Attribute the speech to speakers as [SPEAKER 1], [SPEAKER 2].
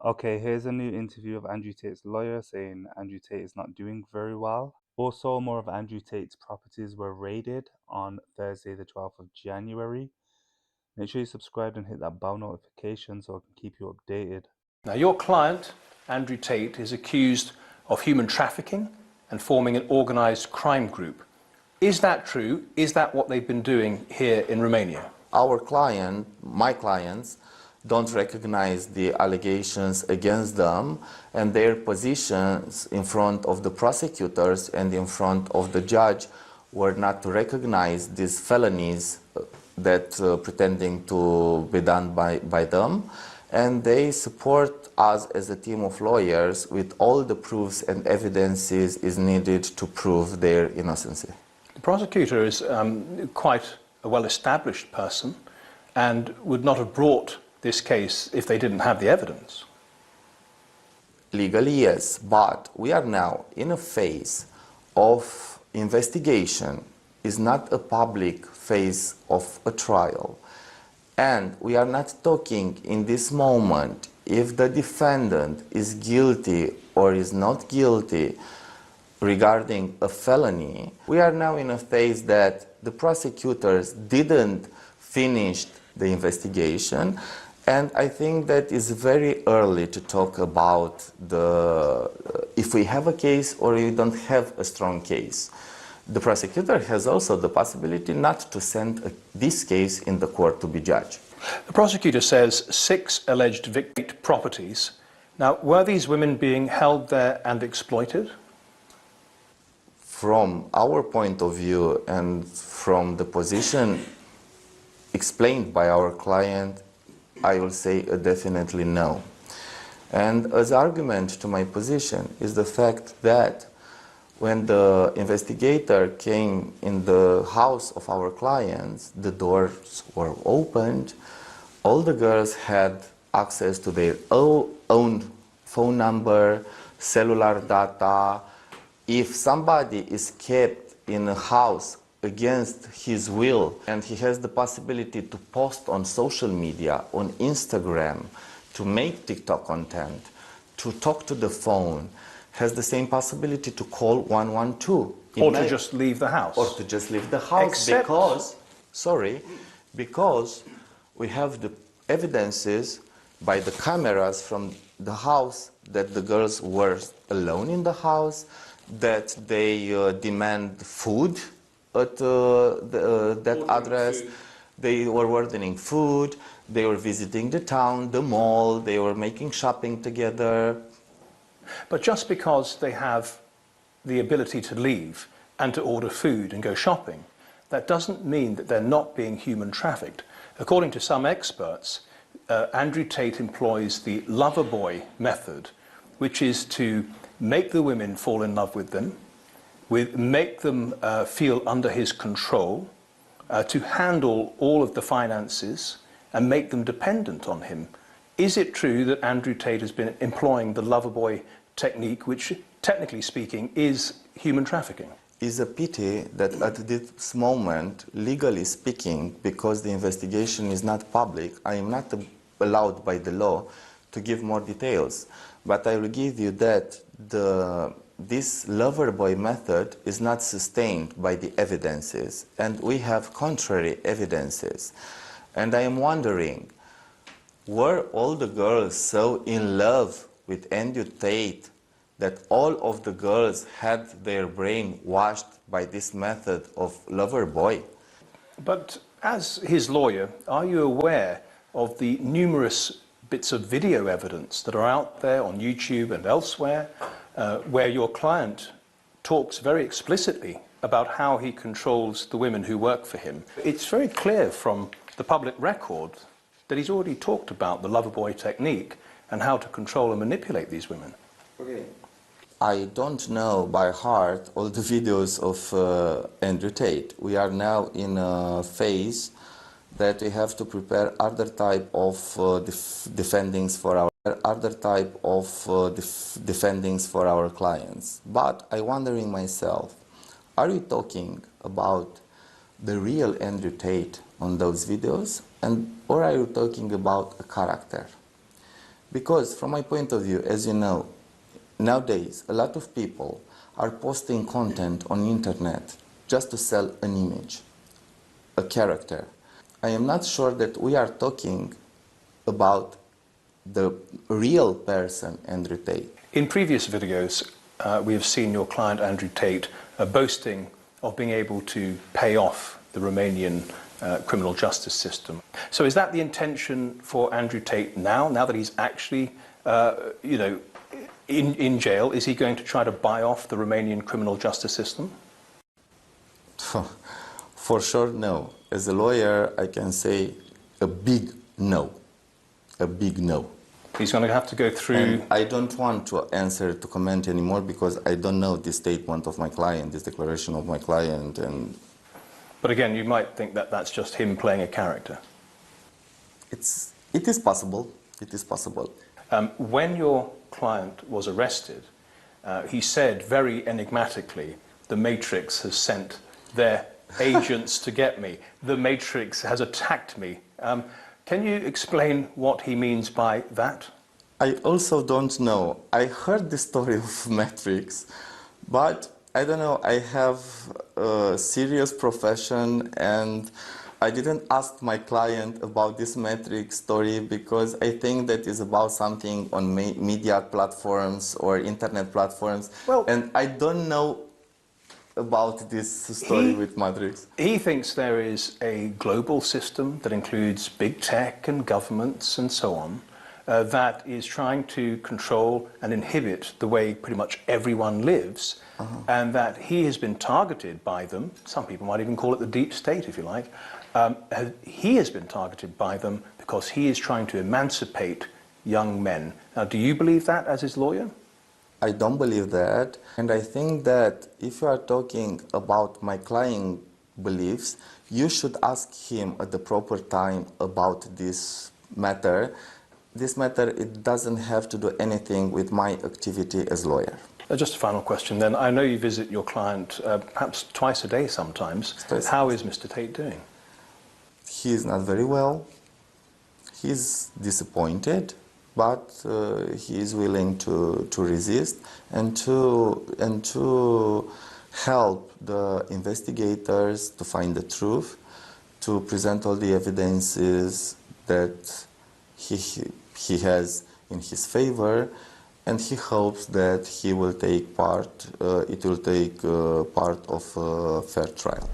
[SPEAKER 1] Okay, here's a new interview of Andrew Tate's lawyer saying Andrew Tate is not doing very well. Also, more of Andrew Tate's properties were raided on Thursday, the 12th of January. Make sure you subscribe and hit that bell notification so I can keep you updated.
[SPEAKER 2] Now, your client, Andrew Tate, is accused of human trafficking and forming an organised crime group. Is that true? Is that what they've been doing here in Romania?
[SPEAKER 3] Our client, my clients, don't recognize the allegations against them, and their positions in front of the prosecutors and in front of the judge were not to recognize these felonies that pretending to be done by them. And they support us as a team of lawyers with all the proofs and evidences is needed to prove their innocency.
[SPEAKER 2] The prosecutor is quite a well-established person and would not have brought this case if they didn't have the evidence.
[SPEAKER 3] Legally, yes, but we are now in a phase of investigation. It's not a public phase of a trial. And we are not talking in this moment if the defendant is guilty or is not guilty regarding a felony. We are now in a phase that the prosecutors didn't finish the investigation, and I think that it's very early to talk about if we have a case or we don't have a strong case. The prosecutor has also the possibility not to send this case in the court to be judged.
[SPEAKER 2] The prosecutor says 6 alleged victim properties. Now, were these women being held there and exploited?
[SPEAKER 3] From our point of view and from the position explained by our client, I will say definitely no. And as argument to my position is the fact that when the investigator came in the house of our clients, the doors were opened, all the girls had access to their own phone number, cellular data. If somebody is kept in a house against his will and he has the possibility to post on social media, on Instagram, to make TikTok content, to talk to the phone, has the same possibility to call 112.
[SPEAKER 2] Or to just leave the house.
[SPEAKER 3] Or to just leave the house because we have the evidences by the cameras from the house that the girls were alone in the house, that they demand food at that address. They were ordering food, they were visiting the town, the mall, they were making shopping together.
[SPEAKER 2] But just because they have the ability to leave and to order food and go shopping, that doesn't mean that they're not being human trafficked. According to some experts, Andrew Tate employs the lover boy method, which is to make the women fall in love with them, make them feel under his control, to handle all of the finances and make them dependent on him. Is it true that Andrew Tate has been employing the lover boy technique, which technically speaking is human trafficking?
[SPEAKER 3] It's a pity that at this moment, legally speaking, because the investigation is not public, I am not allowed by the law to give more details. But I will give you that this lover boy method is not sustained by the evidences, and we have contrary evidences. And I am wondering, were all the girls so in love with Andrew Tate that all of the girls had their brain washed by this method of lover boy?
[SPEAKER 2] But as his lawyer, are you aware of the numerous bits of video evidence that are out there on YouTube and elsewhere where your client talks very explicitly about how he controls the women who work for him? It's very clear from the public record that he's already talked about the lover boy technique and how to control and manipulate these women.
[SPEAKER 3] Okay. I don't know by heart all the videos of Andrew Tate. We are now in a phase that we have to prepare other type of defendings for our clients. But I wondering myself, are you talking about the real Andrew Tate on those videos, or are you talking about a character? Because from my point of view, as you know, nowadays a lot of people are posting content on internet just to sell an image, a character. I am not sure that we are talking about the real person, Andrew Tate.
[SPEAKER 2] In previous videos, we have seen your client Andrew Tate boasting of being able to pay off the Romanian criminal justice system. So is that the intention for Andrew Tate now that he's actually, in jail? Is he going to try to buy off the Romanian criminal justice system?
[SPEAKER 3] For sure, no. As a lawyer, I can say a big no. A big no.
[SPEAKER 2] He's going to have to go through...
[SPEAKER 3] And I don't want to answer, to comment anymore, because I don't know this statement of my client, this declaration of my client.
[SPEAKER 2] But again, you might think that that's just him playing a character.
[SPEAKER 3] It is possible. It is possible.
[SPEAKER 2] When your client was arrested, he said very enigmatically, the Matrix has sent their agents to get me. The Matrix has attacked me. Can you explain what he means by that?
[SPEAKER 3] I also don't know. I heard the story of Matrix, but I don't know. I have a serious profession and I didn't ask my client about this Matrix story because I think that is about something on media platforms or internet platforms.
[SPEAKER 2] Well,
[SPEAKER 3] and I don't know about this story with Matrix.
[SPEAKER 2] He thinks there is a global system that includes big tech and governments and so on that is trying to control and inhibit the way pretty much everyone lives, and that he has been targeted by them. Some people might even call it the deep state, if you like. He has been targeted by them because he is trying to emancipate young men. Now, do you believe that as his lawyer?
[SPEAKER 3] I don't believe that, and I think that if you are talking about my client beliefs, you should ask him at the proper time about this matter. This matter, it doesn't have to do anything with my activity as lawyer.
[SPEAKER 2] Just a final question then. I know you visit your client perhaps twice a day sometimes. How is Mr. Tate doing?
[SPEAKER 3] He is not very well. He's disappointed. But he is willing to resist and to help the investigators to find the truth, to present all the evidences that he has in his favor, and he hopes that he will take part. It will take part of a fair trial.